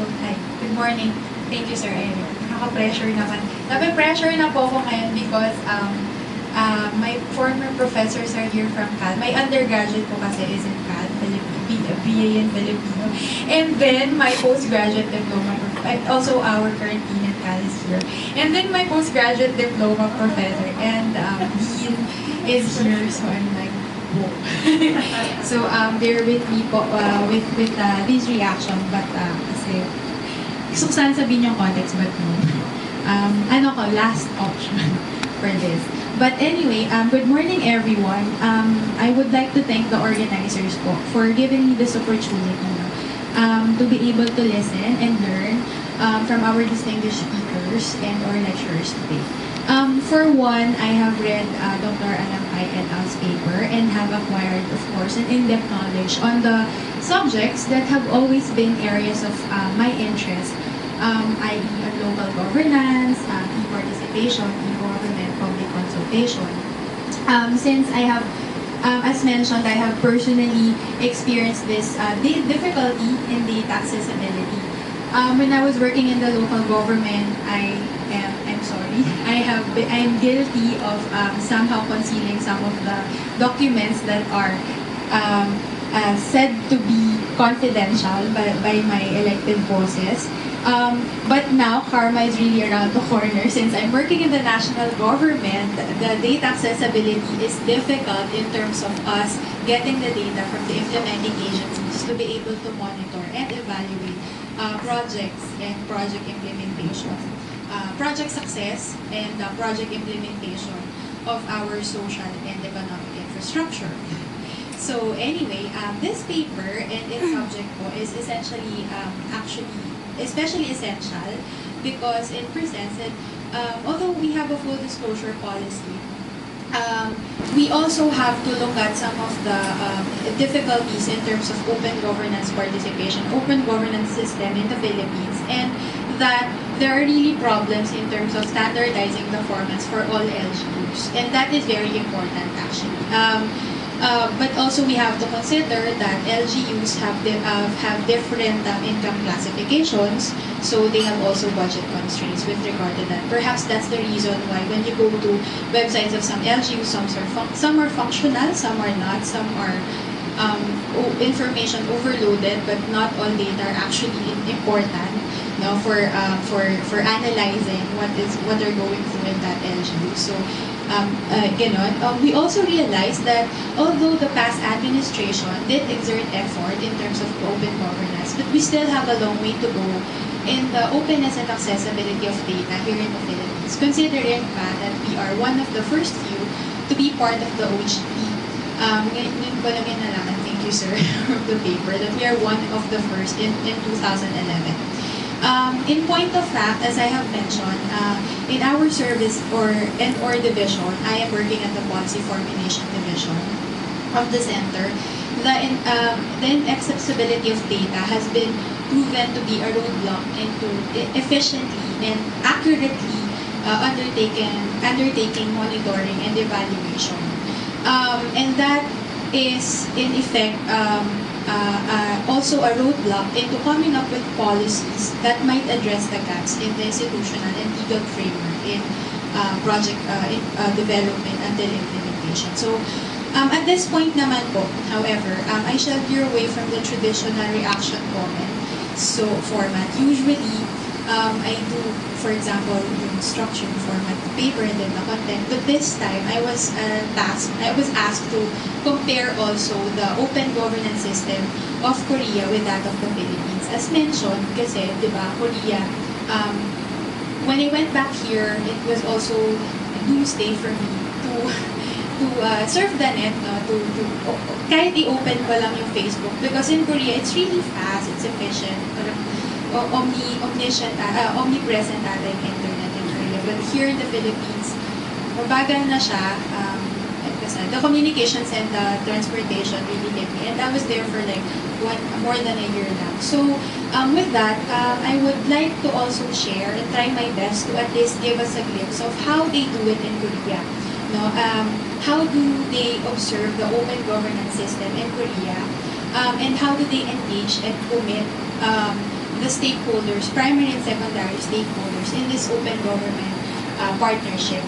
Hi, good morning. Thank you, Sir Eric. Nakaka-pressure naman. Nape-pressure na po ako ngayon because my former professors are here from CAD. My undergraduate po kasi is in CAD, BA in Filipino. And then my postgraduate diploma, also our current dean at CAD is here. And then my postgraduate diploma professor, and dean is here, so I'm like, whoa. So bear with me po with this reaction, but kasi gusto ko sana sabihin yung context, but no. Last option for this. But anyway, good morning everyone. I would like to thank the organizers po for giving me this opportunity to be able to listen and learn from our distinguished speakers and our lecturers today. For one, I have read Dr. Alampay et al.'s paper and have acquired, of course, an in-depth knowledge on the subjects that have always been areas of my interest, i.e. local governance, e-participation, e-government, public consultation. Since I have, as mentioned, I have personally experienced this difficulty in data accessibility. When I was working in the local government, I'm guilty of somehow concealing some of the documents that are said to be confidential by my elected bosses. But now, karma is really around the corner. Since I'm working in the national government, the data accessibility is difficult in terms of us getting the data from the implementing agencies to be able to monitor and evaluate projects and project implementation, project success and project implementation of our social and economic infrastructure. So anyway, this paper and its subject po is essentially especially essential because it presents that although we have a full disclosure policy, we also have to look at some of the difficulties in terms of open governance participation, open governance system in the Philippines, and that there are really problems in terms of standardizing the formats for all LGUs, and that is very important actually. But also we have to consider that LGUs have different income classifications, so they have also budget constraints with regard to that. Perhaps that's the reason why when you go to websites of some LGUs, some are functional, some are not, some are information overloaded, but not all data are actually important. No, for analyzing what they're going through in that LGU. So, we also realized that although the past administration did exert effort in terms of open governance, but we still have a long way to go in the openness and accessibility of data here in the Philippines, considering that we are one of the first few to be part of the OGP. Ngayon ko lang nalaman, thank you sir, of the paper, that we are one of the first in 2011. In point of fact, as I have mentioned, in our service or division, I am working at the Policy Formulation Division of the center. The inaccessibility of data has been proven to be a roadblock into efficiently and accurately undertaking monitoring and evaluation. And that is, in effect, also a roadblock into coming up with policies that might address the gaps in the institutional and legal framework in project development until implementation. So, at this point naman po, however, I shall veer away from the traditional reaction comment format. Usually, I do, for example, yung structure, format, the paper, and then the content. But this time, I was asked to compare also the open governance system of Korea with that of the Philippines. As mentioned, kasi, di ba, Korea, when I went back here, it was also a doomsday for me to surf the net, no? Kahit i-open ko lang yung Facebook. Because in Korea, it's really fast, it's efficient, omnipresent ata yung internet in Korea. But here in the Philippines, mabagal na siya. The communications and the transportation really hit me. And I was there for like more than a year now. So with that, I would like to also share and try my best to at least give us a glimpse of how they do it in Korea. No, how do they observe the open governance system in Korea, and how do they engage and commit the stakeholders, primary and secondary stakeholders in this open government partnership.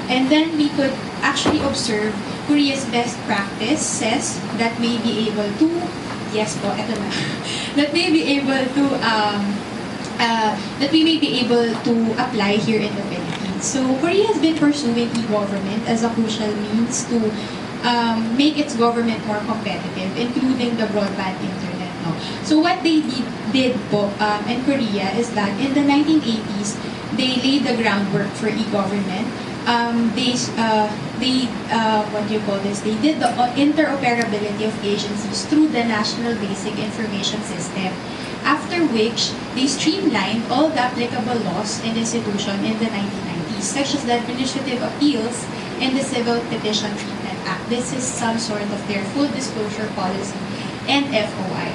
And then we could actually observe Korea's best practices that may be able to, yes po, eto na, that may be able to, that we may be able to apply here in the Philippines. So Korea has been pursuing e-government as a crucial means to make its government more competitive, including the broadband internet. No? So what they did po, in Korea is that in the 1980s, they laid the groundwork for e-government. What do you call this? They did the interoperability of agencies through the National Basic Information System. After which, they streamlined all the applicable laws and institutions in the 1990s, such as the Administrative Appeals and the Civil Petition Treatment Act. This is some sort of their full disclosure policy and FOI.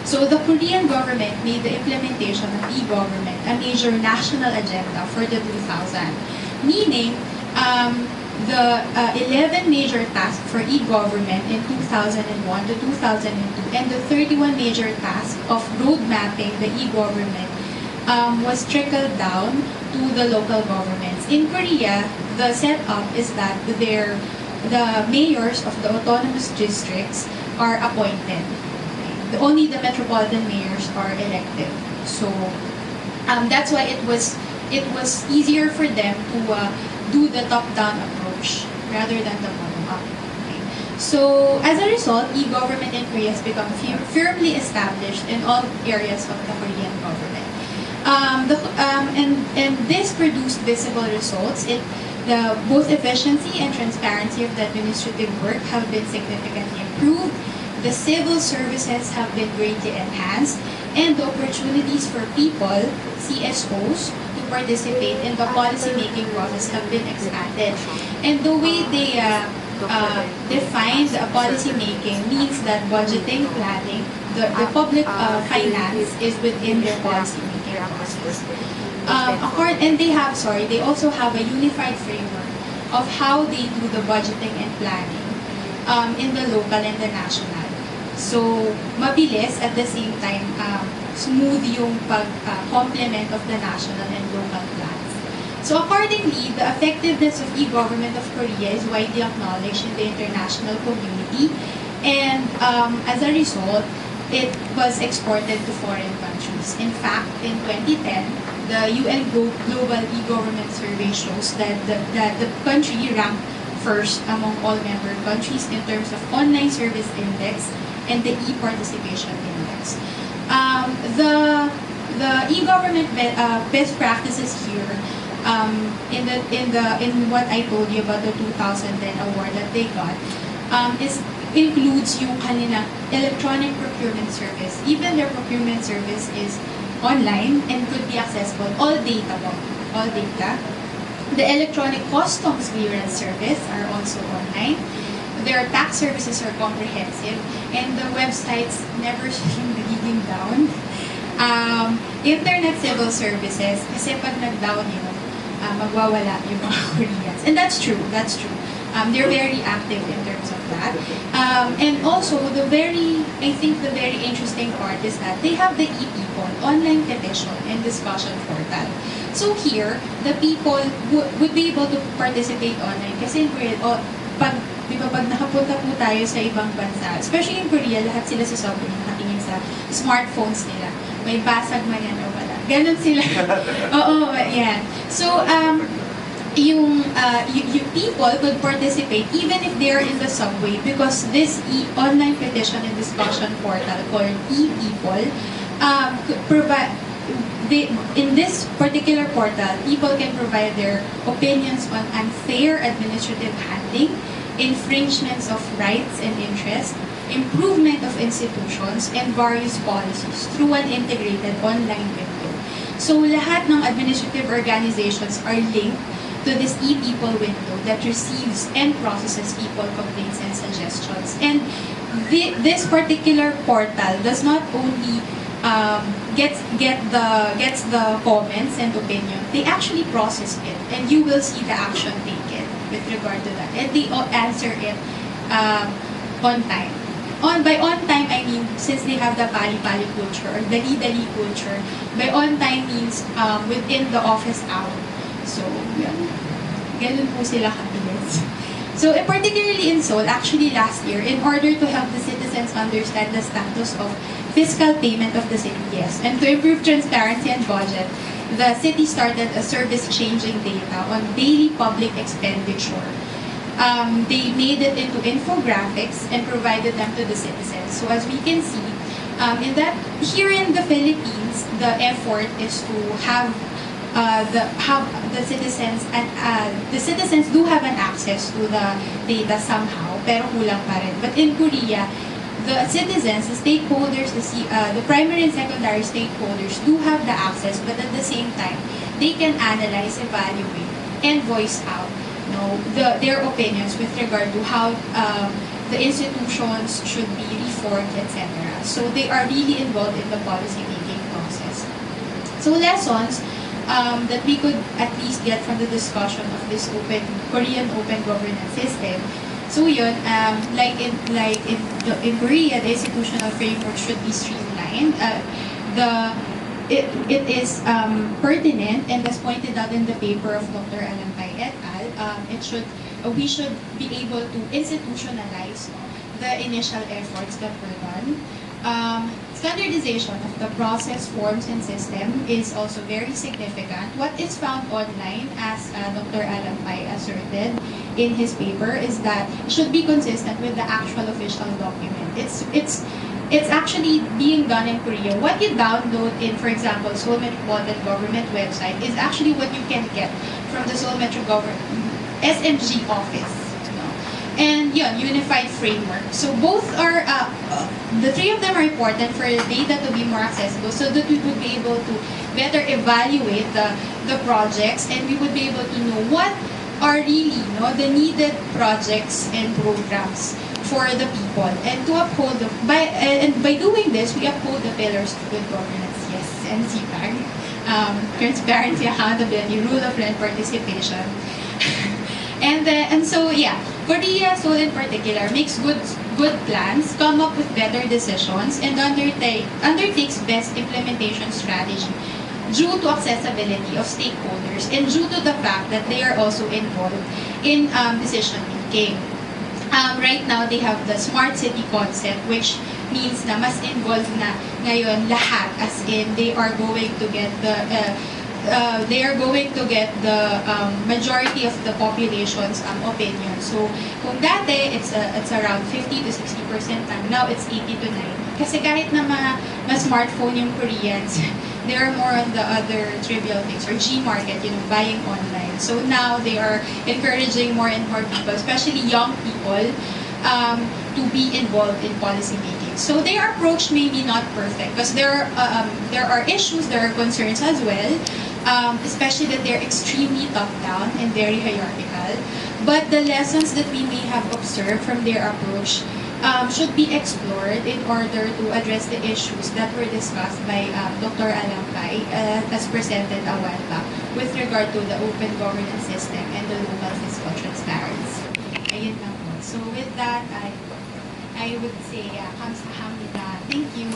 So the Korean government made the implementation of e-government a major national agenda for the 2000s, meaning the 11 major tasks for e-government in 2001 to 2002 and the 31 major tasks of road mapping the e-government was trickled down to the local governments. In Korea, the setup is that the mayors of the autonomous districts are appointed. Only the metropolitan mayors are elected. So that's why it was easier for them to do the top-down approach rather than the bottom-up. Okay. So as a result, e-government in Korea has become firmly established in all areas of the Korean government. And this produced visible results. Both efficiency and transparency of the administrative work have been significantly improved. The civil services have been greatly enhanced, and the opportunities for people, CSOs, to participate in the policy-making process have been expanded. And the way they define the policy-making means that budgeting, planning, the public finance is within their policy-making process. And they also have a unified framework of how they do the budgeting and planning in the local and the national. So, mabilis at the same time, smooth yung complement of the national and local plans. So accordingly, the effectiveness of e-government of Korea is widely acknowledged in the international community, and as a result, it was exported to foreign countries. In fact, in 2010, the UN Global E-Government Survey shows that the country ranked first among all member countries in terms of online service index and the e-participation index. The e-government best practices here, in what I told you about the 2010 award that they got, includes yung kanilang electronic procurement service. Even their procurement service is online and could be accessible, all data. The electronic customs clearance service are also online. Their tax services are comprehensive, and the websites never seem leading down. Internet civil services, kasi pag nag-down yun, magwawala yung mga Koreans. And that's true. They're very active in terms of that. And also, the very interesting part is that they have the e-people, online petition and discussion portal. So here, the people would be able to participate online kasi in Korea, pag nakapunta po tayo sa ibang bansa, especially in Korea, lahat sila sa subway nakatingin sa smartphones nila. May basag man yan o wala. Ganon sila. Oo, yan. So, yung people could participate even if they are in the subway because this online petition and discussion portal called e-people in this particular portal, people can provide their opinions on unfair administrative handling, infringements of rights and interests, improvement of institutions, and various policies through an integrated online window. So lahat ng administrative organizations are linked to this e-people window that receives and processes people complaints and suggestions. And this particular portal does not only gets the comments and opinion, they actually process it, and you will see the action taken with regard to that, and they answer it on time. by on time, I mean, since they have the pali-pali culture or dali-dali culture, by on time means within the office hour. So, yeah. Ganun po sila kabilis. So, particularly in Seoul, actually last year, in order to help the citizens understand the status of fiscal payment of the city, yes, and to improve transparency and budget, the city started a service-changing data on daily public expenditure. They made it into infographics and provided them to the citizens. So as we can see, here in the Philippines, the effort is to have the citizens and the citizens do have an access to the data somehow, pero kulang pa rin. But in Korea, the citizens, the stakeholders, the primary and secondary stakeholders do have the access, but at the same time, they can analyze, evaluate, and voice out, their opinions with regard to how the institutions should be reformed, etc. So they are really involved in the policy-making process. So lessons that we could at least get from the discussion of this Korean open governance system. So yun, like in Korea, the institutional framework should be streamlined. It is pertinent, and as pointed out in the paper of Dr. Alampay et al. We should be able to institutionalize the initial efforts that were done. Standardization of the process, forms, and system is also very significant. What is found online, as Dr. Alampay asserted in his paper, is that it should be consistent with the actual official document. It's actually being done in Korea. What you download in, for example, Seoul Metropolitan Government website is actually what you can get from the Seoul Metro Government SMG office. And yun, unified framework. So both are, the three of them are important for data to be more accessible so that we would be able to better evaluate the projects, and we would be able to know what are really the needed projects and programs for the people, and to uphold by doing this, we uphold the pillars of good governance, yes, and CPAG, transparency, accountability, rule of law, and participation. And so yeah, Korea, Seoul in particular, makes good plans, come up with better decisions, and undertakes best implementation strategy due to accessibility of stakeholders and due to the fact that they are also involved in decision making. Right now, they have the smart city concept, which means na mas involved na ngayon lahat, as in they are going to get the majority of the population's opinion. So, kung dati, it's around 50 to 60% time, now it's 80 to 90. Kasi kahit na ma-smartphone yung Koreans, they are more on the other trivial things, or G-market, buying online. So now they are encouraging more and more people, especially young people, to be involved in policy making. So their approach may be not perfect, because there are issues, there are concerns as well, especially that they're extremely top-down and very hierarchical. But the lessons that we may have observed from their approach should be explored in order to address the issues that were discussed by Dr. Alampay as presented a while back with regard to the open governance system and the local fiscal transparency. Ayun lang po. So with that, I would say, kamsahamnida. Thank you.